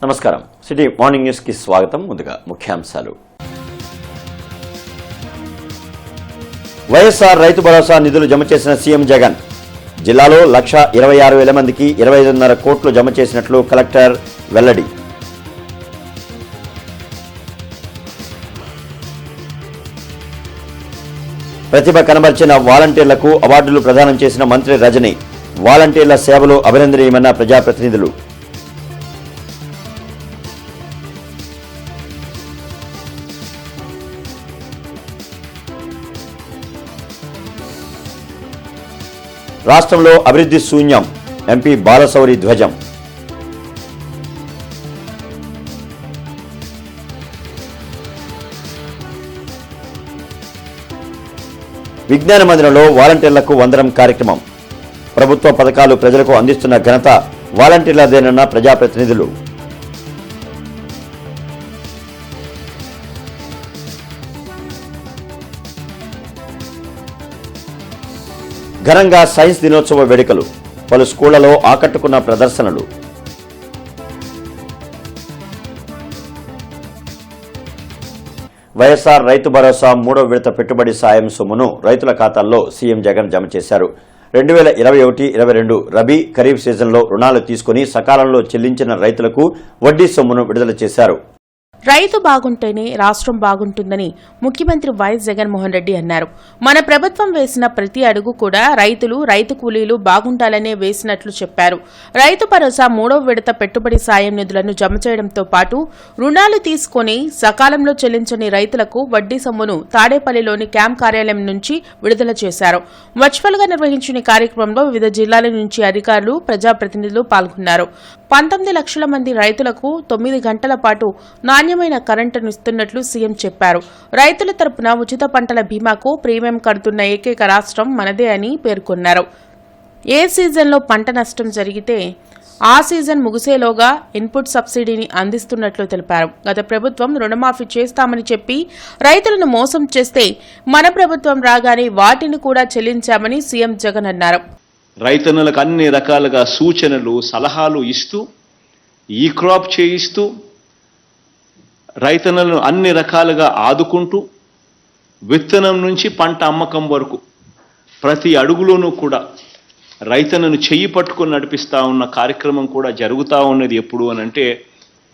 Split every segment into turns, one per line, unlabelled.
నమస్కారం. City morning news కి స్వాగతం. ముందుగా ముఖ్యాంశాలు. వైఎస్ఆర్ రైతు భరోసా నిధులు జమ చేసిన సీఎం జగన్. జిల్లాలో 1,26,000 మందికి 25.5 కోట్లు జమ చేసినట్లు కలెక్టర్ వెల్లడి. ప్రతిభ కనబర్చిన వాలంటీర్లకు అవార్డులు ప్రదానం చేసిన మంత్రి రజని. వాలంటీర్ల సేవలు అభినందనీయమన్న ప్రజాప్రతినిధులు. రాష్ట్రంలో అభివృద్ధి శూన్యం. ఎంపీ బాలశౌరి ధ్వజం. విజ్ఞాన మందిరంలో వాలంటీర్లకు వందనం కార్యక్రమం. ప్రభుత్వ పథకాలు ప్రజలకు అందిస్తున్న ఘనత వాలంటీర్లదేనన్న ప్రజాప్రతినిధులు. ఘనంగా సైన్స్ దినోత్సవ వేడుకలు. పలు స్కూళ్లలో ఆకట్టుకున్న ప్రదర్శనలు. వైఎస్ఆర్ రైతు భరోసా 3వ విడత పెట్టుబడి సాయం సొమ్మును రైతుల ఖాతాల్లో సీఎం జగన్ జమ చేశారు. 2021-22 రబీ ఖరీఫ్ సీజన్లో రుణాలు తీసుకుని సకాలంలో చెల్లించిన రైతులకు వడ్డీ సొమ్మును విడుదల చేశారు.
రైతు బాగుంటేనే రాష్ట్రం బాగుంటుందని ముఖ్యమంత్రి వైఎస్ జగన్మోహన్ రెడ్డి అన్నారు. మన ప్రభుత్వం వేసిన ప్రతి అడుగు కూడా రైతులు, రైతు కూలీలు బాగుంటాలనే వేసినట్లు చెప్పారు. రైతు భరోసా 3వ విడత పెట్టుబడి సాయం నిధులను జమ చేయడంతో పాటు రుణాలు తీసుకుని సకాలంలో చెల్లించని రైతులకు వడ్డీ సొమ్మును తాడేపల్లిలోని క్యాంప్ కార్యాలయం నుంచి విడుదల చేశారు. వర్చువల్ గా నిర్వహించిన కార్యక్రమంలో వివిధ జిల్లాల నుంచి అధికారులు, ప్రజాప్రతినిధులు పాల్గొన్నారు. 19 లక్షల మంది రైతులకు 9 గంటల పాటు నాణ్యమైన కరెంటును ఇస్తున్నట్లు సీఎం చెప్పారు. రైతుల తరపున ఉచిత పంటల బీమాకు ప్రీమియం కడుతున్న ఏకైక రాష్ట్రం మనదే అని పేర్కొన్నారు. ఏ సీజన్లో పంట నష్టం జరిగితే ఆ సీజన్ ముగిసేలోగా ఇన్పుట్ సబ్సిడీని అందిస్తున్నట్లు తెలిపారు. గత ప్రభుత్వం రుణమాఫీ చేస్తామని చెప్పి రైతులను మోసం చేస్తే మన ప్రభుత్వం రాగానే వాటిని కూడా చెల్లించామని సీఎం జగన్ అన్నారు.
రైతన్నులకు అన్ని రకాలుగా సూచనలు, సలహాలు ఇస్తూ, ఈ క్రాప్ చేయిస్తూ, రైతన్నులను అన్ని రకాలుగా ఆదుకుంటూ, విత్తనం నుంచి పంట అమ్మకం వరకు ప్రతి అడుగులోనూ కూడా రైతన్నను చెయ్యి పట్టుకొని నడిపిస్తూ ఉన్న కార్యక్రమం కూడా జరుగుతూ ఉన్నది. ఎప్పుడు అనంటే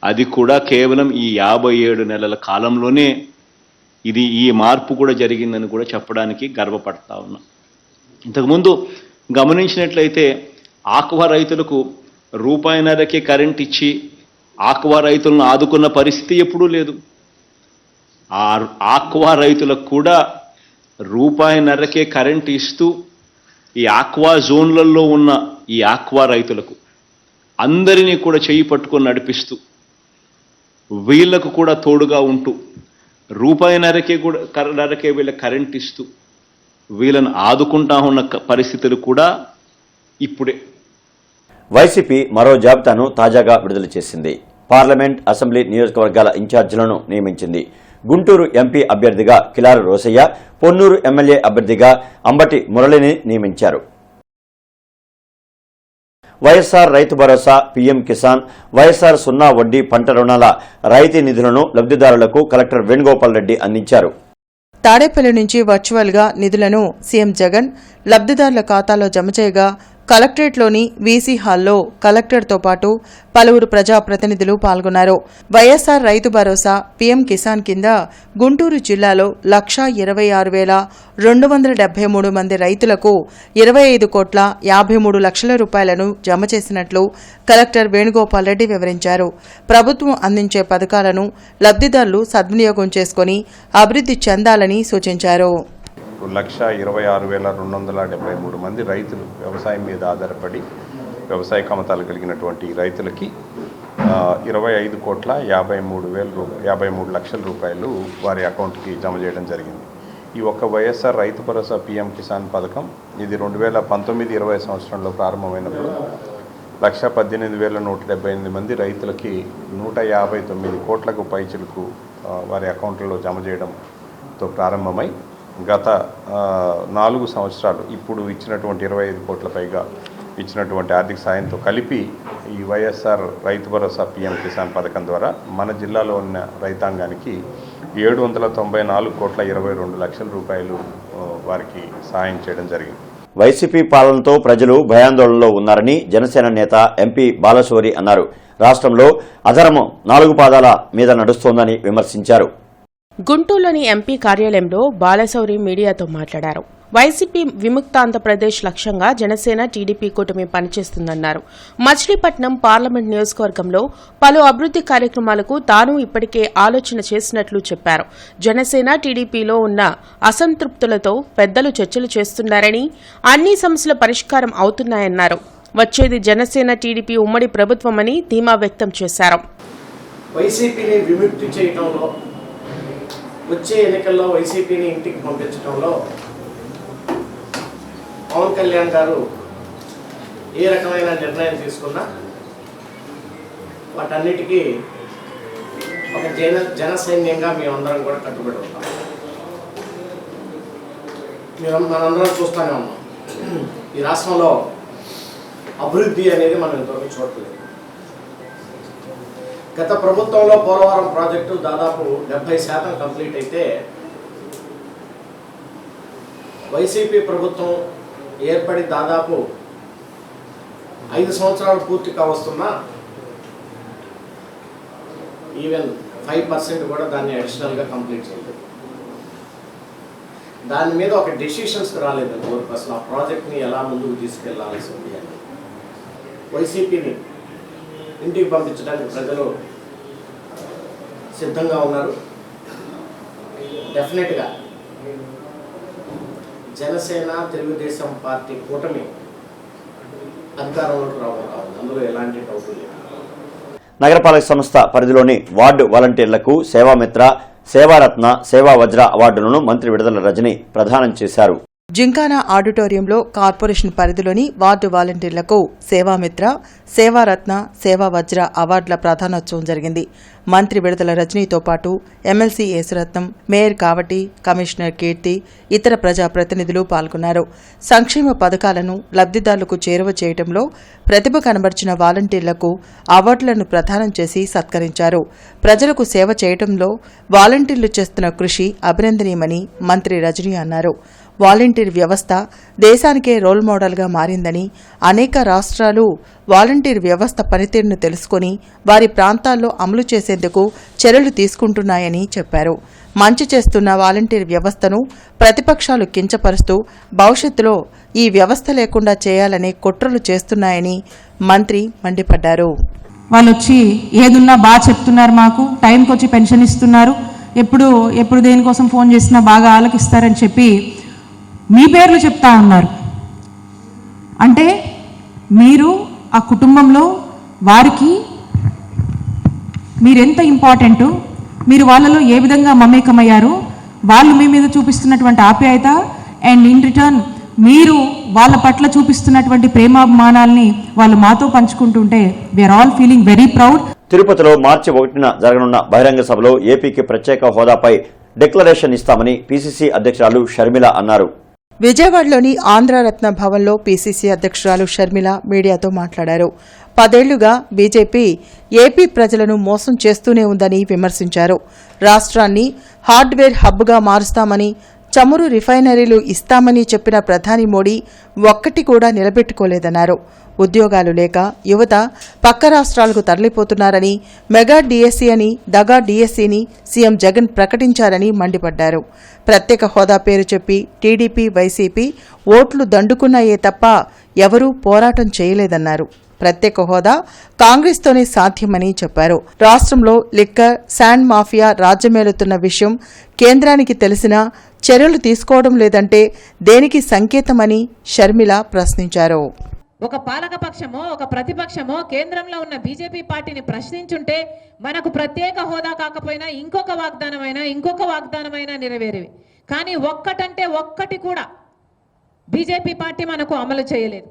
అది కూడా కేవలం ఈ 57 నెలల కాలంలోనే ఈ మార్పు కూడా జరిగిందని కూడా చెప్పడానికి గర్వపడతా ఉన్నా. ఇంతకుముందు గమనించినట్లయితే ఆక్వా రైతులకు ₹1.5కే కరెంట్ ఇచ్చి ఆక్వా రైతులను ఆదుకున్న పరిస్థితి ఎప్పుడూ లేదు. ఆ ఆక్వా రైతులకు కూడా ₹1.5కే కరెంట్ ఇస్తూ ఈ ఆక్వా జోన్లలో ఉన్న ఈ ఆక్వా రైతులకు అందరినీ కూడా చేయి పట్టుకొని నడిపిస్తూ, వీళ్లకు కూడా తోడుగా ఉంటూ ₹1.5కే వీళ్ళ కరెంట్ ఇస్తూ వీళ్ళను ఆదుకుంటా ఉన్న పరిస్థితులు కూడా ఇప్పుడే.
వైసీపీ మరో జాబితాను తాజాగా విడుదల చేసింది. పార్లమెంట్, అసెంబ్లీ నియోజకవర్గాల ఇన్ఛార్జీలను నియమించింది. గుంటూరు ఎంపీ అభ్యర్థిగా కిలారు రోసయ్య, పొన్నూరు ఎమ్మెల్యే అభ్యర్థిగా అంబటి మురళిని నియమించారు. వైఎస్ఆర్ రైతు భరోసా, పీఎం కిసాన్, వైఎస్ఆర్ 0 వడ్డీ పంట రుణాల రాయితీ నిధులను లబ్ధిదారులకు కలెక్టర్ వేణుగోపాల్ రెడ్డి అందించారు.
తాడేపల్లి నుంచి వర్చువల్ గా నిధులను సీఎం జగన్ లబ్ధిదారుల ఖాతాలో జమ చేయగా కలెక్టరేట్లోని వీసీ హాల్లో కలెక్టర్తో పాటు పలువురు ప్రజాప్రతినిధులు పాల్గొన్నారు. వైఎస్ఆర్ రైతు భరోసా, పీఎం కిసాన్ కింద గుంటూరు జిల్లాలో 1,26,273 మంది రైతులకు 25,53 లక్షల రూపాయలను జమ చేసినట్లు కలెక్టర్ వేణుగోపాల్ రెడ్డి వివరించారు. ప్రభుత్వం అందించే పథకాలను లబ్ధిదారులు సద్వినియోగం చేసుకుని అభివృద్ధి చెందాలని సూచించారు.
1,26,273 మంది రైతులు వ్యవసాయం మీద ఆధారపడి వ్యవసాయ కమతాలు కలిగినటువంటి రైతులకి 25,53 లక్షల రూపాయలు వారి అకౌంట్కి జమ చేయడం జరిగింది. ఈ ఒక్క వైఎస్ఆర్ రైతు భరోసా పీఎం కిసాన్ పథకం ఇది 2019-20 సంవత్సరంలో ప్రారంభమైనప్పుడు 1,18,178 మంది రైతులకి 159 కోట్లకు పైచిలకు వారి అకౌంట్లలో జమ చేయడంతో ప్రారంభమై గత 4 సంవత్సరాలు ఇప్పుడు ఇచ్చినటువంటి 25 కోట్ల పైగా ఇచ్చినటువంటి ఆర్థిక సాయంతో కలిపి ఈ వైఎస్ఆర్ రైతు భరోసా పిఎం కిసాన్ పథకం ద్వారా మన జిల్లాలో ఉన్న రైతాంగానికి 794,22,00,000 రూపాయలు వారికి సహాయం చేయడం జరిగింది.
వైసీపీ పాలనతో ప్రజలు భయాందోళనలో ఉన్నారని జనసేన నేత ఎంపీ బాలశౌరి అన్నారు. రాష్ట్రంలో అధర్మం 4 పాదాల మీద నడుస్తోందని విమర్శించారు.
గుంటూరులోని ఎంపీ కార్యాలయంలో బాలశౌరి మీడియాతో మాట్లాడారు. వైసీపీ విముక్తాంధ్రప్రదేశ్ లక్ష్యంగా జనసేన టీడీపీ కూటమి పనిచేస్తుందన్నారు. మచిలీపట్నం పార్లమెంట్ నియోజకవర్గంలో పలు అభివృద్ది కార్యక్రమాలకు తాను ఇప్పటికే ఆలోచన చేసినట్లు చెప్పారు. జనసేన టీడీపీలో ఉన్న అసంతృప్తులతో పెద్దలు చర్చలు చేస్తున్నారని, అన్ని సమస్యల పరిష్కారం అవుతున్నాయన్నారు. వచ్చేది జనసేన టీడీపీ ఉమ్మడి ప్రభుత్వమని ధీమా వ్యక్తం చేశారు.
వైసీపీని విముక్తి చేయడంలో, వచ్చే ఎన్నికల్లో వైసీపీని ఇంటికి పంపించడంలో పవన్ కళ్యాణ్ గారు ఏ రకమైన నిర్ణయం తీసుకున్నా వాటన్నిటికీ ఒక జన సైన్యంగా మేమందరం కూడా కట్టుబడి ఉంటాం. మనందరం చూస్తూనే ఉన్నాం. ఈ రాష్ట్రంలో అభివృద్ధి అనేది మనం ఇంతవరకు చూడలేదు. గత ప్రభుత్వంలో పోలవరం ప్రాజెక్టు దాదాపు 70% కంప్లీట్ అయితే, వైసీపీ ప్రభుత్వం ఏర్పడి దాదాపు 5 సంవత్సరాలు పూర్తి కావస్తున్నా ఈవెన్ 5% కూడా దాన్ని అడిషనల్గా కంప్లీట్ చేయలేదు. దాని మీద ఒక డెసిషన్స్ రాలేదు ఇంతవరకు. అసలు ఆ ప్రాజెక్ట్ని ఎలా ముందుకు తీసుకెళ్లాల్సి ఉంది అని. వైసీపీని ఇంటికి పంపించడానికి ప్రజలు సిద్ధంగా ఉన్నారు. డెఫినెట్గా జనసేన తెలుగుదేశం పార్టీ కూటమి అధికారంలోకి రాబోతుంది. అందులో ఎలాంటి డౌట్ లేదు.
నగరపాలక సంస్థ పరిధిలోని వార్డు వాలంటీర్లకు సేవామిత్ర, సేవారత్న, సేవా వజ్ర అవార్డులను మంత్రి విడుదల రజని ప్రదానం చేశారు.
జింకానా ఆడిటోరియంలో కార్పొరేషన్ పరిధిలోని వార్డు వాలంటీర్లకు సేవామిత్ర, సేవారత్న, సేవా వజ్ర అవార్డుల ప్రదానోత్సవం జరిగింది. మంత్రి విడుదల రజనీతో పాటు MLC Yesuratnam, mayor Kavati, commissioner కీర్తి, ఇతర ప్రజాప్రతినిధులు పాల్గొన్నారు. సంక్షేమ పథకాలను లబ్ధిదారులకు చేరువ చేయడంలో ప్రతిభ కనబర్చిన వాలంటీర్లకు అవార్డులను ప్రదానం చేసి సత్కరించారు. ప్రజలకు సేవ చేయడంలో వాలంటీర్లు చేస్తున్న కృషి అభినందనీయమని మంత్రి రజనీ అన్నారు. వాలంటీర్ వ్యవస్థ దేశానికే రోల్ మోడల్గా మారిందని, అనేక రాష్ట్రాలు వాలంటీర్ వ్యవస్థ పనితీరును తెలుసుకుని వారి ప్రాంతాల్లో అమలు చేసేందుకు చర్యలు తీసుకుంటున్నాయని చెప్పారు. మంచి చేస్తున్న వాలంటీర్ వ్యవస్థను ప్రతిపక్షాలు కించపరుస్తూ భవిష్యత్తులో ఈ వ్యవస్థ లేకుండా చేయాలనే కుట్రలు చేస్తున్నాయని మంత్రి మండిపడ్డారు.
వాళ్ళు వచ్చి ఏదున్నా బాగా చెప్తున్నారు, మాకు టైంకి వచ్చి పెన్షన్ ఇస్తున్నారు, ఎప్పుడు దేనికోసం ఫోన్ చేసినా బాగా ఆలకిస్తారని చెప్పి మీ పేర్లు చెప్తా ఉన్నారు. అంటే మీరు ఆ కుటుంబంలో వారికి మీరెంత ఇంపార్టెంటు, మీరు వాళ్ళలో ఏ విధంగా మమేకమయ్యారు, వాళ్ళు మీ మీద చూపిస్తున్నటువంటి ఆప్యాయత అండ్ ఇన్ రిటర్న్ మీరు వాళ్ళ పట్ల చూపిస్తున్నటువంటి ప్రేమాభిమానాల్ని వాళ్ళు మాతో పంచుకుంటుంటే we are all feeling very proud.
తిరుపతిలో మార్చి 1న జరగనున్న బహిరంగ సభలో ఏపీకి ప్రత్యేక హోదాపై డిక్లరేషన్ ఇస్తామని పీసీసీ అధ్యక్షురాలు షర్మిల అన్నారు.
విజయవాడలోని ఆంధ్రరత్న భవన్లో పీసీసీ అధ్యక్షురాలు షర్మిల మీడియాతో మాట్లాడారు. 10 ఏళ్లుగా బీజేపీ ఏపీ ప్రజలను మోసం చేస్తూనే ఉందని విమర్శించారు. రాష్ట్రాన్ని హార్డ్వేర్ హబ్గా మారుస్తామని, చమురు రిఫైనరీలు ఇస్తామని చెప్పిన ప్రధాని మోడీ ఒక్కటి కూడా నిలబెట్టుకోలేదన్నారు. ఉద్యోగాలు లేక యువత పక్క రాష్ట్రాలకు తరలిపోతున్నారని, మెగా డీఎస్సీ అని దగా డీఎస్సీని సీఎం జగన్ ప్రకటించారని మండిపడ్డారు. ప్రత్యేక హోదా పేరు చెప్పి టీడీపీ, వైసీపీ ఓట్లు దండుకున్నాయే తప్ప ఎవరూ పోరాటం చేయలేదన్నారు. ప్రత్యేక హోదా కాంగ్రెస్తోనే సాధ్యమని చెప్పారు. రాష్ట్రంలో లిక్కర్, శాండ్ మాఫియా రాజ్యమేలుతున్న విషయం కేంద్రానికి తెలిసినా చర్యలు తీసుకోవడం లేదంటే దేనికి సంకేతమని షర్మిల ప్రశ్నించారు.
ఒక పాలకపక్షమో ఒక ప్రతిపక్షమో కేంద్రంలో ఉన్న బీజేపీ పార్టీని ప్రశ్నించుంటే మనకు ప్రత్యేక హోదా కాకపోయినా ఇంకొక వాగ్దానమైనా నెరవేరేవి. కానీ ఒక్కటంటే ఒక్కటి కూడా బీజేపీ పార్టీ మనకు అమలు చేయలేదు.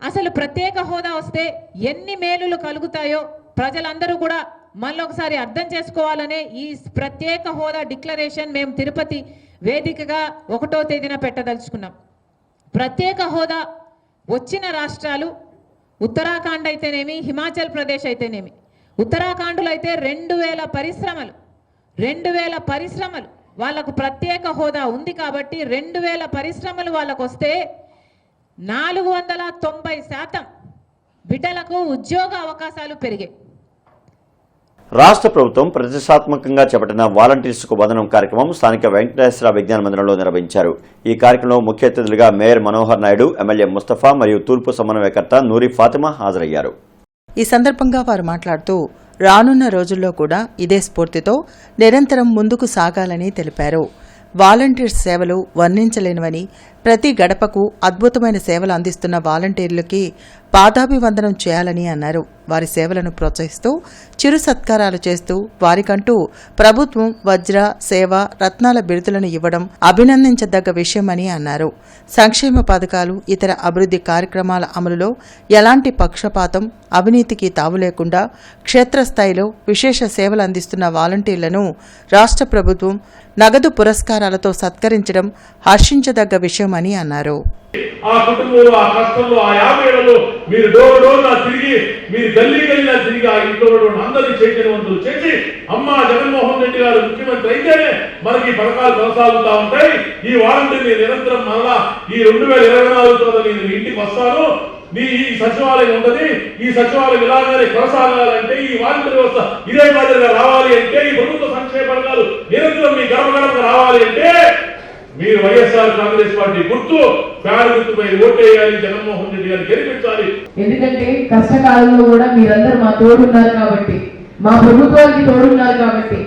అసలు ప్రత్యేక హోదా వస్తే ఎన్ని మేలులు కలుగుతాయో ప్రజలందరూ కూడా మళ్ళొకసారి అర్థం చేసుకోవాలనే ఈ ప్రత్యేక హోదా డిక్లరేషన్ మేము తిరుపతి వేదికగా 1వ తేదీన పెట్టదలుచుకున్నాం. ప్రత్యేక హోదా వచ్చిన రాష్ట్రాలు ఉత్తరాఖండ్ అయితేనేమి, హిమాచల్ ప్రదేశ్ అయితేనేమి. ఉత్తరాఖండ్లో అయితే 2000 పరిశ్రమలు వాళ్ళకు ప్రత్యేక హోదా ఉంది కాబట్టి 2000 పరిశ్రమలు వాళ్ళకు వస్తే 490% బిడ్డలకు ఉద్యోగ అవకాశాలు పెరిగాయి.
రాష్ట్ర ప్రభుత్వం ప్రతిష్టాత్మకంగా చేపట్టిన వాలంటీర్స్కు వందనం కార్యక్రమం స్థానిక వెంకటేశ్వర విజ్ఞాన మందిరంలో నిర్వహించారు. ఈ కార్యక్రమంలో ముఖ్య అతిథులుగా మేయర్ మనోహర్ నాయుడు, ఎమ్మెల్యే ముస్తఫా మరియు తూర్పు సమన్వయకర్త నూరి ఫాతిమా హాజరయ్యారు.
ఈ సందర్భంగా వారు మాట్లాడుతూ రానున్న రోజుల్లో కూడా ఇదే స్ఫూర్తితో నిరంతరం ముందుకు సాగాలని తెలిపారు. వాలంటీర్స్ సేవలు వర్ణించలేనివని, ప్రతి గడపకు అద్భుతమైన సేవలు అందిస్తున్న వాలంటీర్లకి పాదాభివందనం చేయాలని అన్నారు. వారి సేవలను ప్రోత్సహిస్తూ చిరు సత్కారాలు చేస్తూ వారికంటూ ప్రభుత్వం వజ్ర, సేవ, రత్నాల బిరుదులను ఇవ్వడం అభినందించదగ్గ విషయమని అన్నారు. సంక్షేమ పథకాలు, ఇతర అభివృద్ధి కార్యక్రమాల అమలులో ఎలాంటి పక్షపాతం, అవినీతికి తావు లేకుండా క్షేత్రస్థాయిలో విశేష సేవలు అందిస్తున్న వాలంటీర్లను రాష్ట్ర ప్రభుత్వం నగదు పురస్కారాలతో సత్కరించడం హర్షించదగ్గ విషయమని అన్నారు.
ఆ కుటుంబంలో, ఆ కష్టంలో, ఆ 50 ఏళ్లలో మీరు డోర్ తిరిగి, మీరు గల్లీ తిరిగి ఆ ఇంట్లో అందరినీ చైతన్యవంతులు చేసి అమ్మా జగన్మోహన్ రెడ్డి గారు ముఖ్యమంత్రి అయితేనే మనకి పథకాలు కొనసాగుతూ ఉంటాయి. ఈ వాలంటీర్ని నిరంతరం మళ్ళా ఈ 2024 నేను ఇంటికి వస్తాను, ఈ సచివాలయం ఉంటది, ఈ సచివాలయం ఇలాగానే కొనసాగాలంటే, ఈ వాలంటీర్ వ్యవస్థ ఇదే మాదిరిగా రావాలి అంటే, ఈ ప్రభుత్వ సంక్షేమ పథకాలు నిరంతరం మీ గడప రావాలి అంటే మీరు వైఎస్ఆర్ కాంగ్రెస్ పార్టీ గుర్తు ఫ్యాన్ గుర్తుపై ఓటేయాలి, జగన్మోహన్ రెడ్డి గారిని గెలిపించాలి.
ఎందుకంటే కష్టకాలంలో కూడా మీరందరూ మా తోడున్నారు కాబట్టి, మా ప్రభుత్వానికి తోడున్నారు కాబట్టి,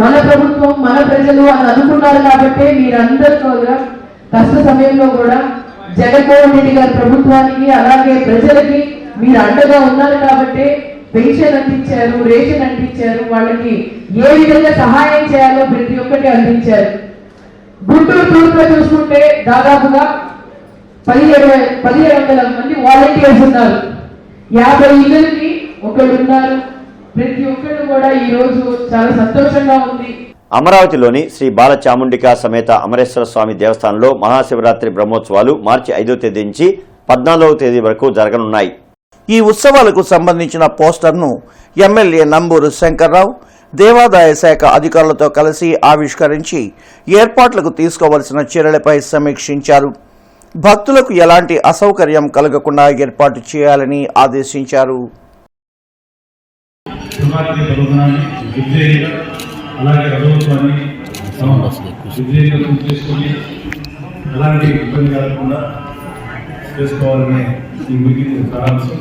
మన ప్రభుత్వం మన ప్రజలు అని అనుకున్నారు కాబట్టి మీరందరూ కూడా కష్ట సమయంలో కూడా జగన్మోహన్ రెడ్డి గారి ప్రభుత్వానికి అలాగే ప్రజలకి మీరు అండగా ఉన్నారు కాబట్టి పెన్షన్ అందించారు, రేషన్ అందించారు, వాళ్ళకి ఏ విధంగా సహాయం చేయాలో ప్రతి ఒక్కటి అందించారు. గుంటూరు తూర్పులో చూసుకుంటే దాదాపుగా 1700 మంది వాలంటీర్స్ ఉన్నారు. 50 ఇళ్ళకి ఒకళ్ళు ఉన్నారు. ప్రతి ఒక్కళ్ళు కూడా ఈ రోజు చాలా సంతోషంగా ఉంది.
అమరావతిలోని శ్రీ బాలచాముండిక సమేత అమరేశ్వర స్వామి దేవస్థానంలో మహాశివరాత్రి బ్రహ్మోత్సవాలు మార్చి 5వ తేదీ నుంచి 14వ తేదీ వరకు జరగనున్నాయి.
ఈ ఉత్సవాలకు సంబంధించిన పోస్టర్ను ఎమ్మెల్యే నంబూరు శంకర్రావు దేవాదాయ శాఖ అధికారులతో కలిసి ఆవిష్కరించి ఏర్పాట్లకు తీసుకోవలసిన చర్యలపై సమీక్షించారు. భక్తులకు ఎలాంటి అసౌకర్యం కలగకుండా ఏర్పాటు చేయాలని ఆదేశించారు.
అలాగే రథోత్సవాన్ని చేసుకుని ఎలాంటి ఇబ్బంది కలగకుండా చేసుకోవాలనే ఈ మీటింగ్ సారాంశం.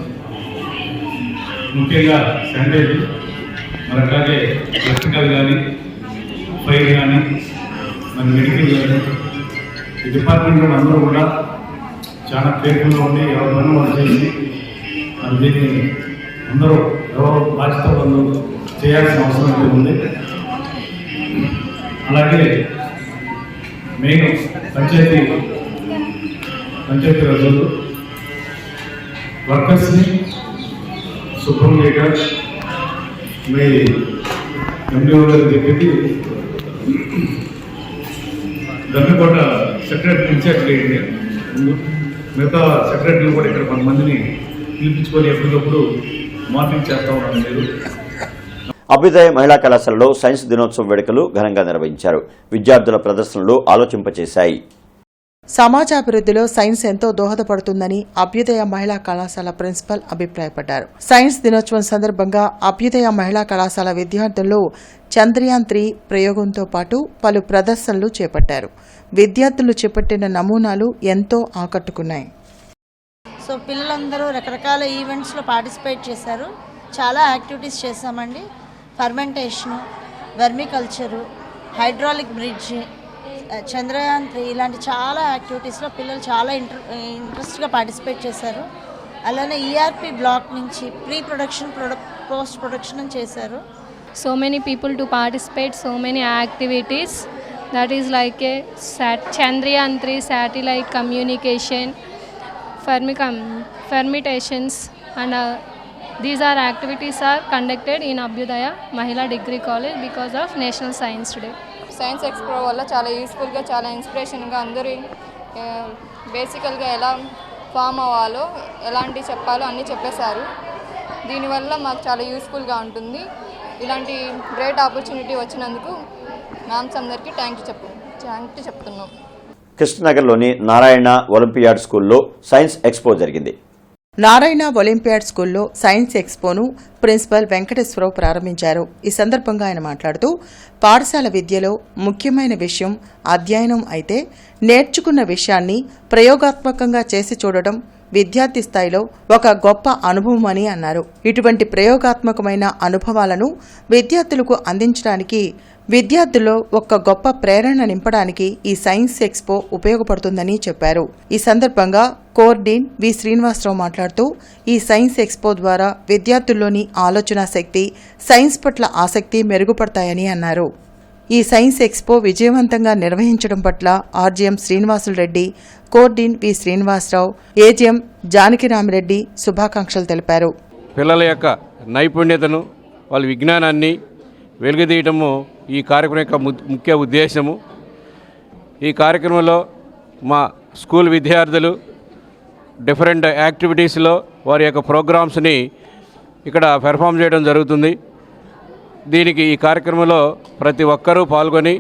ముఖ్యంగా శానిటైజర్, మరి అలాగే ఎలక్ట్రికల్ కానీ, ఫైర్ కానీ, మరి మెడికల్ కానీ, ఈ డిపార్ట్మెంట్లో అందరూ కూడా చాలా కేర్ఫుల్గా ఉండి ఎవరి పని వాళ్ళు చేసి మరి దీన్ని అందరూ ఎవరు బాధ్యత వాళ్ళు చేయాల్సిన అవసరం అయితే ఉంది. అలాగే మెయిన్ పంచాయతీ రోజులు వర్కర్స్ని శుభ్రం చేయడం మీ ఎండిఓ గారు చెప్పి దమ్మికోట సెక్రటరీ ఇన్ఛార్జ్ చేయండి. మిగతా సెక్రటరీలు కూడా ఇక్కడ కొంతమందిని పిలిపించుకొని ఎప్పటికప్పుడు మార్నింగ్ చేస్తా ఉన్నాను. మీరు
అభ్యుదయ మహిళా కళాశాలలో సైన్స్ దినోత్సవం వేడుకలు ఘనంగా నిర్వహించారు. విద్యార్థుల ప్రదర్శనలు ఆలోచింపచేశాయి.
సమాజాభివృద్ధిలో సైన్స్ ఎంతో దోహదపడుతుందని అభ్యుదయ మహిళా కళాశాల ప్రిన్సిపల్ అభిప్రాయపడ్డారు. సైన్స్ దినోత్సవం సందర్భంగా అభ్యుదయ మహిళా కళాశాల విద్యార్థులు చంద్రయాన్ 3 ప్రయోగంతో పాటు పలు ప్రదర్శనలు చేపట్టారు. విద్యార్థులు చేపట్టిన నమూనాలు ఎంతో ఆకట్టుకున్నాయి.
సో పిల్లలందరూ రకరకాల ఈవెంట్స్లో పార్టిసిపేట్ చేశారు. చాలా యాక్టివిటీస్ చేశామండి. ఫర్మెంటేషను, వెర్మికల్చరు, హైడ్రాలిక్ బ్రిడ్జ్, చంద్రయాన్ 3 ఇలాంటి చాలా యాక్టివిటీస్లో పిల్లలు చాలా ఇంట్రెస్ట్గా పార్టిసిపేట్ చేశారు. అలానే ఈఆర్పి బ్లాక్ నుంచి ప్రీ ప్రొడక్షన్, పోస్ట్ ప్రొడక్షన్ చేశారు.
So many people to participate, so many activities. That is like a Chandrayaan 3 satellite communication, fermentations, and these are activities are conducted in Abhyudaya Mahila Degree College because of National Science Day.
Science expo వల్ల చాలా యూస్ఫుల్గా, చాలా ఇన్స్పిరేషన్గా అందరూ బేసికల్గా ఎలా
form అవ్వాలో, ఎలాంటి చెప్పాలో అన్నీ చెప్పేశారు. దీనివల్ల మాకు చాలా యూస్ఫుల్గా ఉంటుంది. ఇలాంటి గ్రేట్ ఆపర్చునిటీ వచ్చినందుకు మ్యామ్స్ అందరికీ థ్యాంక్ యూ చెప్తున్నాం.
కృష్ణనగర్లోని నారాయణ ఒలింపియాడ్ స్కూల్లో సైన్స్ ఎక్స్పో జరిగింది.
నారాయణ ఒలింపియాడ్ స్కూల్లో సైన్స్ ఎక్స్పోను ప్రిన్సిపల్ వెంకటేశ్వరరావు ప్రారంభించారు. ఈ సందర్భంగా ఆయన మాట్లాడుతూ, పాఠశాల విద్యలో ముఖ్యమైన విషయం అధ్యయనం అయితే నేర్చుకున్న విషయాన్ని ప్రయోగాత్మకంగా చేసి చూడడం విద్యార్థి స్థాయిలో ఒక గొప్ప అనుభవం అని అన్నారు. ఇటువంటి ప్రయోగాత్మకమైన అనుభవాలను విద్యార్థులకు అందించడానికి, విద్యార్థుల్లో ఒక గొప్ప ప్రేరణ నింపడానికి ఈ సైన్స్ ఎక్స్పో ఉపయోగపడుతుందని చెప్పారు. ఈ సందర్భంగా కోర్ డీన్ వి శ్రీనివాసరావు మాట్లాడుతూ, ఈ సైన్స్ ఎక్స్పో ద్వారా విద్యార్థుల్లోని ఆలోచనా శక్తి, సైన్స్ పట్ల ఆసక్తి మెరుగుపడతాయని అన్నారు. ఈ సైన్స్ ఎక్స్పో విజయవంతంగా నిర్వహించడం పట్ల RGM Srinivasulu Reddy, core dean V Srinivasarao, AGM Janakiramireddy శుభాకాంక్షలు తెలిపారు.
పిల్లల యొక్క నైపుణ్యతను, వాళ్ళ విజ్ఞానాన్ని వెలుగుతీయటము ఈ కార్యక్రమం యొక్క ముఖ్య ఉద్దేశము. ఈ కార్యక్రమంలో మా స్కూల్ విద్యార్థులు డిఫరెంట్ యాక్టివిటీస్లో వారి యొక్క ప్రోగ్రామ్స్ని ఇక్కడ పెర్ఫామ్ చేయడం జరుగుతుంది. దీనికి ఈ కార్యక్రమంలో ప్రతి ఒక్కరూ పాల్గొని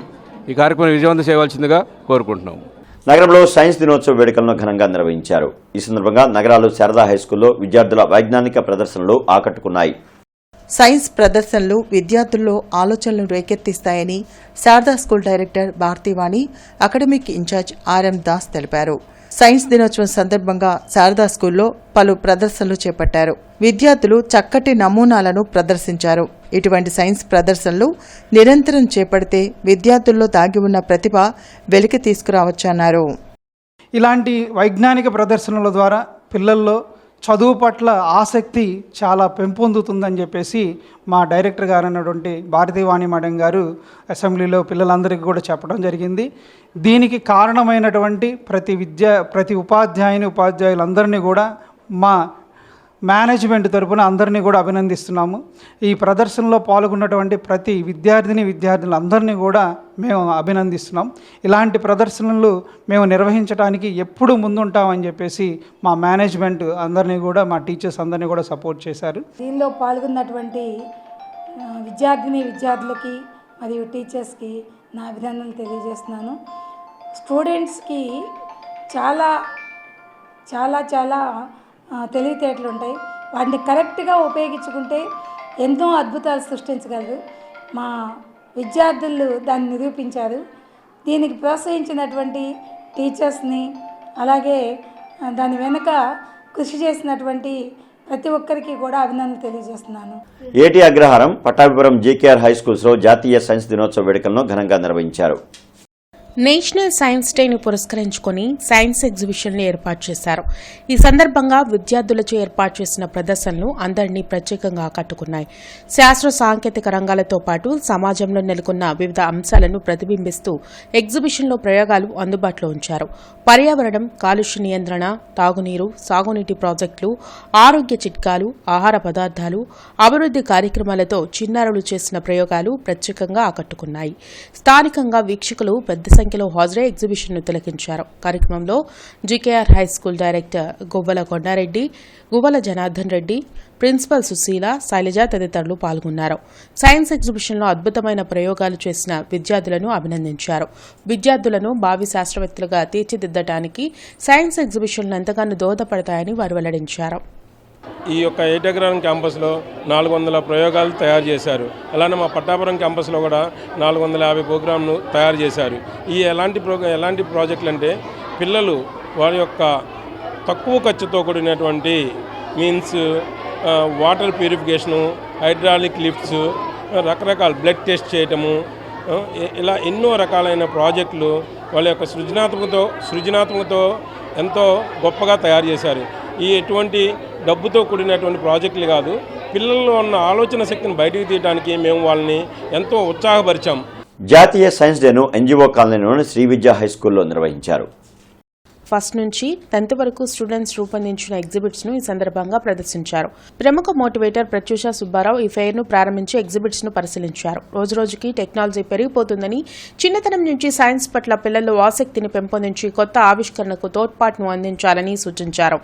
ఈ కార్యక్రమం విజయవంతం చేయవలసిందిగా కోరుకుంటున్నాము.
నగరంలో సైన్స్ దినోత్సవ వేడుకలను ఘనంగా నిర్వహించారు. ఈ సందర్భంగా నగరాలు శారదా హైస్కూల్లో విద్యార్థుల వైజ్ఞానిక ప్రదర్శనలు ఆకట్టుకున్నాయి.
సైన్స్ ప్రదర్శనలు విద్యార్థుల్లో ఆలోచనలు రేకెత్తిస్తాయని Sharada school director Bharativani, academic in charge RM Das తెలిపారు. సైన్స్ దినోత్సవం సందర్భంగా శారదా స్కూల్లో పలు ప్రదర్శనలు చేపట్టారు. విద్యార్థులు చక్కటి నమూనాలను ప్రదర్శించారు. ఇటువంటి సైన్స్ ప్రదర్శనలు నిరంతరం చేపడితే విద్యార్థుల్లో దాగి ఉన్న ప్రతిభ వెలికి తీసుకురావచ్చన్నారు.
ఇలాంటి వైజ్ఞానిక ప్రదర్శనల ద్వారా పిల్లల్లో చదువు పట్ల ఆసక్తి చాలా పెంపొందుతుందని చెప్పేసి మా డైరెక్టర్ గారు అన్నటువంటి భారతీవాణి మేడం గారు అసెంబ్లీలో పిల్లలందరికీ కూడా చెప్పడం జరిగింది. దీనికి కారణమైనటువంటి ప్రతి ఉపాధ్యాయులందరినీ కూడా మా మేనేజ్మెంట్ తరపున అందరినీ కూడా అభినందిస్తున్నాము. ఈ ప్రదర్శనలో పాల్గొన్నటువంటి ప్రతి విద్యార్థులందరినీ కూడా మేము అభినందిస్తున్నాం. ఇలాంటి ప్రదర్శనలు మేము నిర్వహించడానికి ఎప్పుడూ ముందుంటామని చెప్పేసి మా మేనేజ్మెంట్ అందరినీ కూడా, మా టీచర్స్ అందరినీ కూడా సపోర్ట్ చేశారు.
దీనిలో పాల్గొన్నటువంటి విద్యార్థులకి మరియు టీచర్స్కి నా అభినందనలు తెలియజేస్తున్నాను. స్టూడెంట్స్కి చాలా చాలా చాలా తెలివితేటలు ఉంటాయి. వాటిని కరెక్ట్గా ఉపయోగించుకుంటే ఎన్నో అద్భుతాలు సృష్టించగలరు. మా విద్యార్థులు దాన్ని నిరూపించారు. దీనికి ప్రోత్సహించినటువంటి టీచర్స్ని, అలాగే దాని వెనుక కృషి చేసినటువంటి ప్రతి ఒక్కరికి కూడా అభినందనలు తెలియజేస్తున్నాను.
ఏటీ అగ్రహారం, పట్టాభిపురం జీకేఆర్ హై స్కూల్స్లో జాతీయ సైన్స్ దినోత్సవ వేడుకలను ఘనంగా నిర్వహించారు.
నేషనల్ సైన్స్ డేను పురస్కరించుకొని సైన్స్ ఎగ్జిబిషన్ను ఏర్పాటు చేశారు. ఈ సందర్భంగా విద్యార్థులచే ఏర్పాటు చేసిన ప్రదర్శనలు అందరినీ ప్రత్యేకంగా ఆకట్టుకున్నాయి. శాస్త్ర సాంకేతిక రంగాలతో పాటు సమాజంలో నెలకొన్న వివిధ అంశాలను ప్రతిబింబిస్తూ ఎగ్జిబిషన్లో ప్రయోగాలు అందుబాటులో ఉంచారు. పర్యావరణం, కాలుష్య నియంత్రణ, తాగునీరు, సాగునీటి ప్రాజెక్టులు, ఆరోగ్య చిట్కాలు, ఆహార పదార్థాలు, అభివృద్ధి కార్యక్రమాలతో చిన్నారులు చేసిన ప్రయోగాలు ప్రత్యేకంగా ఆకట్టుకున్నాయి. స్థానికంగా వీక్షకులు పెద్ద సంఖ్యలో హాజరై ఎగ్జిబిషన్ను తిలకించారు. కార్యక్రమంలో జీకేఆర్ హై స్కూల్ డైరెక్టర్ గువ్వల కొండారెడ్డి, గువ్వల జనార్దన్ రెడ్డి, ప్రిన్సిపల్ సుశీల, శైలజ తదితరులు పాల్గొన్నారు. సైన్స్ ఎగ్జిబిషన్లో అద్భుతమైన ప్రయోగాలు చేసిన విద్యార్థులను అభినందించారు. విద్యార్థులను భావి శాస్త్రవేత్తలుగా తీర్చిదిద్దడానికి సైన్స్ ఎగ్జిబిషన్లు ఎంతగానో దోహదపడతాయని వారు వెల్లడించారు.
ఈ యొక్క ఏటీ అగ్రహారం క్యాంపస్లో 400 ప్రయోగాలు తయారు చేశారు. అలానే మా పట్టాపురం క్యాంపస్లో కూడా 450 ప్రోగ్రాంను తయారు చేశారు. ఈ ఎలాంటి ప్రాజెక్టులు అంటే పిల్లలు వారి యొక్క తక్కువ ఖర్చుతో కూడినటువంటి means water purification, hydraulic lifts, రకరకాల బ్లడ్ టెస్ట్ చేయటము, ఇలా ఎన్నో రకాలైన ప్రాజెక్టులు వాళ్ళ యొక్క సృజనాత్మకతో ఎంతో గొప్పగా తయారు చేశారు. ఈ ఎటువంటి డబ్బుతో కూడినటువంటి ప్రాజెక్టులు కాదు, పిల్లల్లో ఉన్న ఆలోచన శక్తిని బయటకు తీయడానికి మేము వాళ్ళని ఎంతో ఉత్సాహపరిచాం.
జాతీయ సైన్స్ డేను ఎన్జీఓ కాలనీలోని శ్రీ విద్యా హై స్కూల్లో నిర్వహించారు.
ఫస్ట్ నుంచి 10th వరకు స్టూడెంట్స్ రూపొందించిన ఎగ్జిబిట్స్ ను ఈ సందర్భంగా ప్రదర్శించారు. ప్రముఖ మోటివేటర్ ప్రత్యూష సుబ్బారావు ఈ ఫెయిర్ ను ప్రారంభించి ఎగ్జిబిట్స్ ను పరిశీలించారు. రోజురోజుకి టెక్నాలజీ పెరిగిపోతుందని, చిన్నతనం నుంచి సైన్స్ పట్ల పిల్లల్లో ఆసక్తిని పెంపొందించి కొత్త ఆవిష్కరణకు తోడ్పాటును అందించాలని సూచించారు.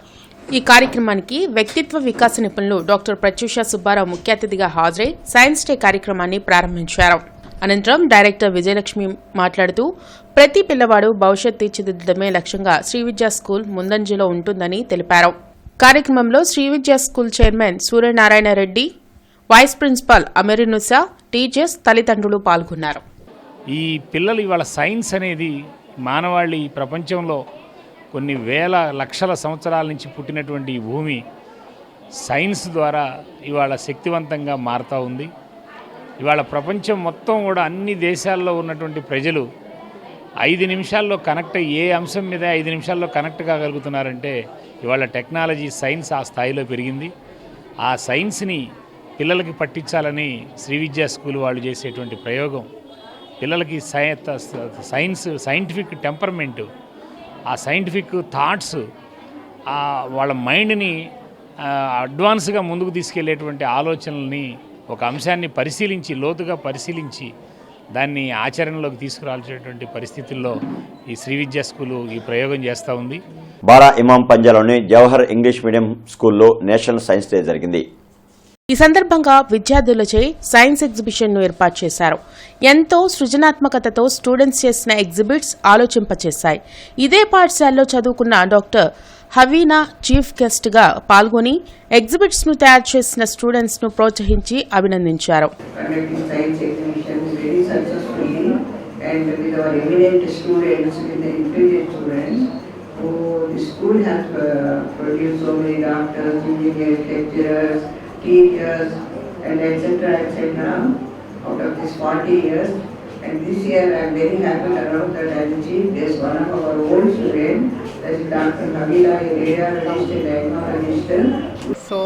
ఈ కార్యక్రమానికి వ్యక్తిత్వ వికాస నిపుణులు డాక్టర్ ప్రత్యూష సుబ్బారావు ముఖ్య అతిథిగా హాజరై సైన్స్ డే కార్యక్రమాన్ని ప్రారంభించారు. అనంతరం డైరెక్టర్ విజయలక్ష్మి మాట్లాడుతూ ప్రతి పిల్లవాడు భవిష్యత్ తీర్చిదిద్దడమే లక్ష్యంగా శ్రీవిద్యా స్కూల్ ముందంజలో ఉంటుందని తెలిపారు. కార్యక్రమంలో Srividya school chairman Suryanarayana Reddy, vice principal అమెరినుసా, టీచర్స్, తల్లిదండ్రులు పాల్గొన్నారు.
ఈ పిల్లలు ఇవాళ సైన్స్ అనేది మానవాళి ఈ ప్రపంచంలో కొన్ని వేల లక్షల సంవత్సరాల నుంచి పుట్టినటువంటి ఈ భూమి సైన్స్ ద్వారా ఇవాళ శక్తివంతంగా మారుతూ ఉంది. ఇవాళ ప్రపంచం మొత్తం కూడా అన్ని దేశాల్లో ఉన్నటువంటి ప్రజలు 5 నిమిషాల్లో కనెక్ట్ ఏ అంశం మీద 5 నిమిషాల్లో కనెక్ట్ కాగలుగుతున్నారంటే ఇవాళ టెక్నాలజీ సైన్స్ ఆ స్థాయిలో పెరిగింది. ఆ సైన్స్ని పిల్లలకి పట్టించాలని శ్రీవిద్యా స్కూల్ వాళ్ళు చేసేటువంటి ప్రయోగం పిల్లలకి సైంటిఫిక్ టెంపర్మెంటు, ఆ సైంటిఫిక్ థాట్స్, వాళ్ళ మైండ్ని అడ్వాన్స్గా ముందుకు తీసుకెళ్లేటువంటి ఆలోచనల్ని ఒక అంశాన్ని పరిశీలించి లోతుగా పరిశీలించి దాన్ని ఆచరణలోకి తీసుకురాల్సినటువంటి పరిస్థితుల్లో ఈ శ్రీవిద్యా స్కూలు ఈ ప్రయోగం చేస్తూ ఉంది.
బారా ఇమాం పంజాలోని జవహర్ ఇంగ్లీష్ మీడియం స్కూల్లో నేషనల్ సైన్స్ డే జరిగింది.
ఈ సందర్భంగా విద్యార్థులచే సైన్స్ ఎగ్జిబిషన్ ను ఏర్పాటు చేశారు. ఎంతో సృజనాత్మకతతో స్టూడెంట్స్ చేసిన ఎగ్జిబిట్స్ ఆలోచింపచేశాయి. ఇదే పాఠశాలలో చదువుకున్న డాక్టర్ హవీనా చీఫ్ గెస్ట్ గా పాల్గొని ఎగ్జిబిట్స్ ను తయారు చేసిన స్టూడెంట్స్ ను ప్రోత్సహించి అభినందించారు.
teachers and etc. out of this 40 years, and this year I am very happy to announce that as a chief there is one of our old students, that is Dr. Nabila, a radiologist and diagnologist.
So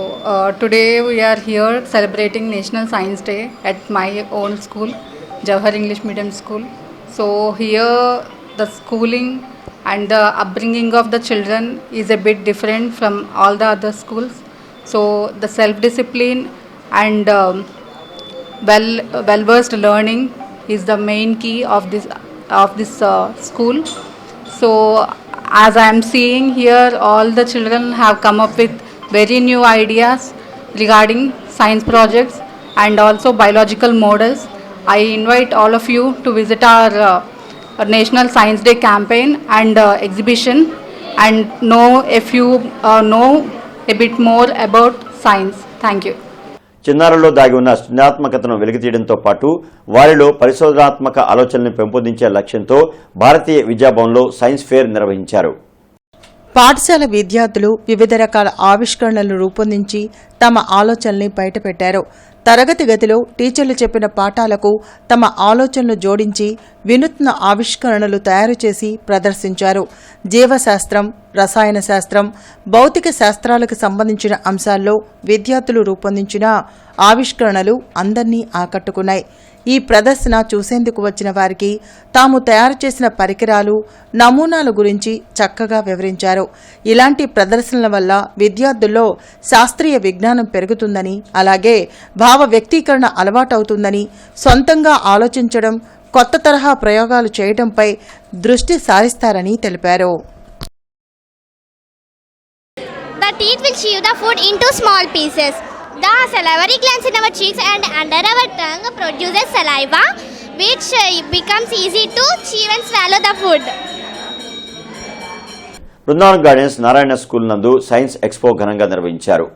today we are here celebrating National Science Day at my own school, Jawahar English Medium School. So here the schooling and the upbringing of the children is a bit different from all the other schools. So the self-discipline and well-versed learning is the main key of this school. So as I am seeing here, all the children have come up with very new ideas regarding science projects and also biological models. I invite all of you to visit our National Science Day campaign and exhibition and know if you know a bit more about science. Thank you.
చిన్నారుల్లో దాగి ఉన్న సృజనాత్మకతను వెలికితీయడంతో పాటు వారిలో పరిశోధనాత్మక ఆలోచనలను పెంపొందించే లక్ష్యంతో భారతీయ విద్యాభవన్లో science fair నిర్వహించారు.
పాఠశాల విద్యార్థులు వివిధ రకాల ఆవిష్కరణలు రూపొందించి తమ ఆలోచనల్ని బయటపెట్టారు. తరగతి గదిలో టీచర్లు చెప్పిన పాఠాలకు తమ ఆలోచనలు జోడించి వినూత్న ఆవిష్కరణలు తయారు చేసి ప్రదర్శించారు. జీవశాస్త్రం, రసాయన శాస్త్రం, భౌతిక శాస్త్రాలకు సంబంధించిన అంశాల్లో విద్యార్థులు రూపొందించిన ఆవిష్కరణలు అందర్నీ ఆకట్టుకున్నాయి. ఈ ప్రదర్శన చూసేందుకు వచ్చిన వారికి తాము తయారు చేసిన పరికరాలు, నమూనాల గురించి చక్కగా వివరించారు. ఇలాంటి ప్రదర్శనల వల్ల విద్యార్థుల్లో శాస్త్రీయ విజ్ఞానం పెరుగుతుందని, అలాగే భావ వ్యక్తీకరణ అలవాటవుతుందని, సొంతంగా ఆలోచించడం, కొత్త తరహా ప్రయోగాలు చేయడంపై దృష్టి సారిస్తారని తెలిపారు.
The teeth will chew the food into small pieces. The salivary glands in our cheeks and under our tongue produces saliva, which becomes easy to chew and swallow the food.
Brindavan gardens Narayana school నందు science expo ఘనంగా నిర్వహించారు.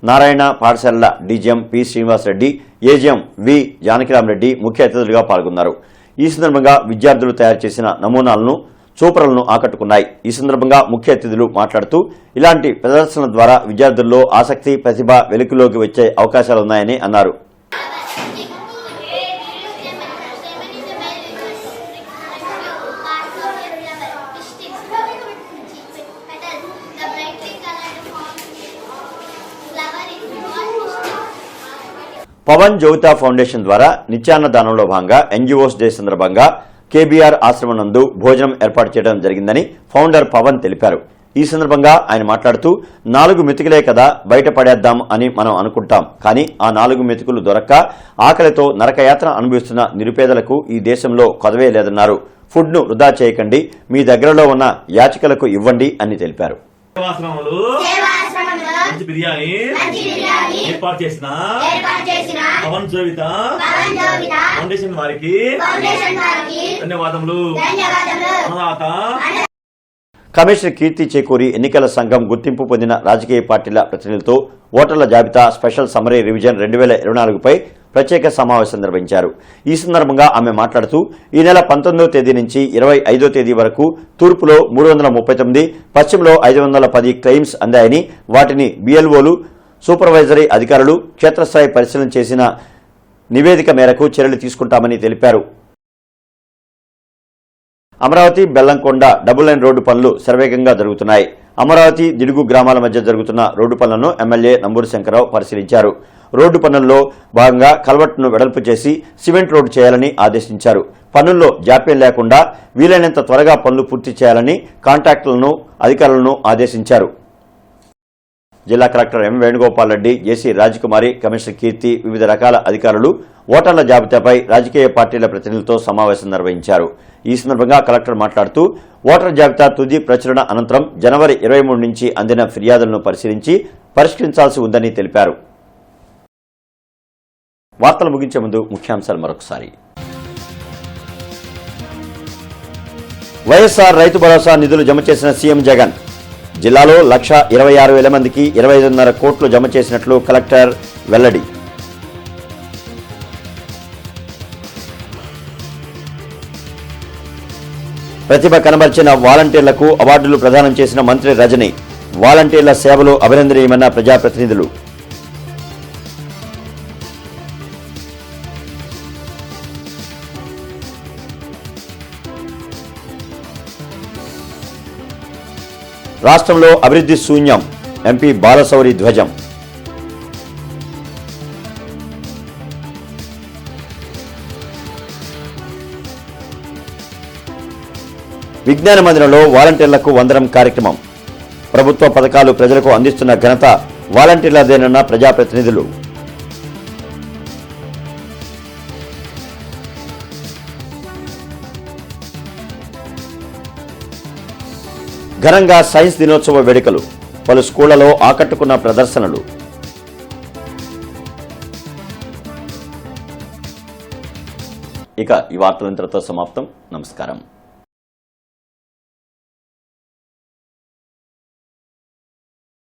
నారాయణ పాఠశాలల DGM P Srinivasa Reddy, AGM వి జానకిరామరెడ్డి ముఖ్య అతిథులుగా పాల్గొన్నారు. ఈ సందర్భంగా విద్యార్థులు తయారు చేసిన నమూనాలను, చూపరలను ఆకట్టుకున్నాయి. ఈ సందర్భంగా ముఖ్య అతిథులు మాట్లాడుతూ ఇలాంటి ప్రదర్శనల ద్వారా విద్యార్థుల్లో ఆసక్తి, ప్రతిభ వెలుగులోకి వచ్చే అవకాశాలున్నాయని అన్నారు. పవన్ జోగితా ఫౌండేషన్ ద్వారా నిత్యాన్నదానంలో భాగంగా ఎన్జీఓస్ డే సందర్భంగా కేబీఆర్ ఆశ్రమం నందు భోజనం ఏర్పాటు చేయడం జరిగిందని ఫౌండర్ పవన్ తెలిపారు. ఈ సందర్భంగా ఆయన మాట్లాడుతూ 4 మెతుకులే కదా బయట పడేద్దాం అని మనం అనుకుంటాం, కానీ ఆ 4 మెతుకులు దొరక్క ఆకలితో నరకయాత్ర అనుభవిస్తున్న నిరుపేదలకు ఈ దేశంలో కొదవే లేదన్నారు. ఫుడ్ను వృధా చేయకండి, మీ దగ్గరలో ఉన్న యాచకులకు ఇవ్వండి అని తెలిపారు.
బిర్యానీ ఏర్పాటు చేసిన పవన్ జోవిత ఫౌండేషన్ వారికి ధన్యవాదములు.
కమిషనర్ కీర్తి చేకూరి ఎన్నికల సంఘం గుర్తింపు పొందిన రాజకీయ పార్టీల ప్రతినిధులతో ఓటర్ల జాబితా స్పెషల్ సమరీ రివిజన్ 2024పై ప్రత్యేక సమావేశం నిర్వహించారు. ఈ సందర్భంగా ఆమె మాట్లాడుతూ ఈ నెల 19వ తేదీ నుంచి 25వ తేదీ వరకు తూర్పులో 339, పశ్చిమలో 510 క్లెయిమ్స్ అందాయని, వాటిని BLOలు, సూపర్వైజరీ అధికారులు క్షేత్రస్థాయి పరిశీలన చేసిన నివేదిక మేరకు చర్యలు తీసుకుంటామని తెలిపారు. Amaravati Bellamkonda double line road పనులు శరవేగంగా జరుగుతున్నాయి. అమరావతి దిడుగు గ్రామాల మధ్య జరుగుతున్న రోడ్డు పనులను ఎమ్మెల్యే నంబూరు శంకర్రావు పరిశీలించారు. రోడ్డు పనుల్లో భాగంగా కల్వర్ట్ను వెడల్పు చేసి సిమెంట్ రోడ్డు చేయాలని ఆదేశించారు. పనుల్లో జాప్యం లేకుండా వీలైనంత త్వరగా పనులు పూర్తి చేయాలని కాంట్రాక్టర్లను, అధికారులను ఆదేశించారు. జిల్లా కలెక్టర్ ఎం వేణుగోపాల్ రెడ్డి, జేసీ రాజకుమారి, కమిషనర్ కీర్తి, వివిధ రకాల అధికారులు ఓటర్ల జాబితాపై రాజకీయ పార్టీల ప్రతినిధులతో సమావేశం నిర్వహించారు. ఈ సందర్భంగా కలెక్టర్ మాట్లాడుతూ ఓటర్ జాబితా తుది ప్రచురణ అనంతరం జనవరి 23 నుంచి అందిన ఫిర్యాదులను పరిశీలించి పరిష్కరించాల్సి ఉందని తెలిపారు. వార్తలు ముగించే ముందు ముఖ్యాంశాలు మరొకసారి. వైఎస్ఆర్ రైతు భరోసా నిధులు జమ చేసిన సీఎం జగన్. జిల్లాలో 1,26,000 మందికి 25.5 కోట్లు జమ చేసినట్లు కలెక్టర్ వెల్లడి. ప్రతిభ కనబర్చిన వాలంటీర్లకు అవార్డులు ప్రదానం చేసిన మంత్రి రజని. వాలంటీర్ల సేవలు అభినందనీయమన్న ప్రజాప్రతినిధులు. రాష్ట్రంలో అభివృద్ధి శూన్యం, ఎంపీ బాలశౌరి ధ్వజం. విజ్ఞాన మందిరంలో వాలంటీర్లకు వందనం కార్యక్రమం. ప్రభుత్వ పథకాలు ప్రజలకు అందిస్తున్న ఘనత వాలంటీర్లదేనన్న ప్రజాప్రతినిధులు. ఘనంగా సైన్స్ దినోత్సవ వేడుకలు. పలు స్కూళ్లలో ఆకట్టుకున్న ప్రదర్శనలు. ఇక ఈ వార్తలు ఇంతటితో సమాప్తం. నమస్కారం.